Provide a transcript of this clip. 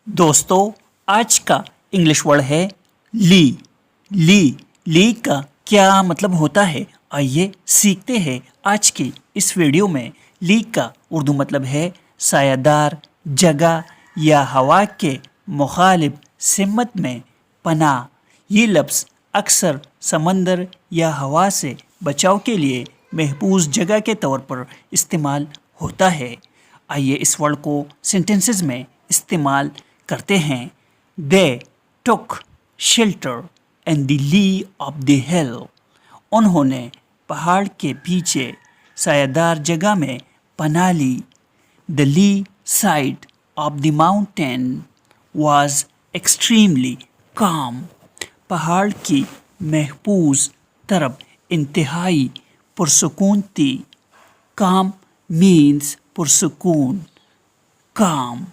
दोस्तों आज का इंग्लिश वर्ड है ली। ली का क्या मतलब होता है, आइए सीखते हैं आज की इस वीडियो में। ली का उर्दू मतलब है सायादार जगह या हवा के मुखालिफ सिमत में पनाह। ये लफ्ज़ अक्सर समंदर या हवा से बचाव के लिए महफूज जगह के तौर पर इस्तेमाल होता है। आइए इस वर्ड को सेंटेंसेस में इस्तेमाल करते हैं। They took shelter in the lee of the hill. उन्होंने पहाड़ के पीछे सायादार जगह में पनाह ली। The lee side of the mountain was extremely calm. पहाड़ की महफूज तरफ इंतहाई पुरसकून थी। काम मीन्स पुरसकून, काम।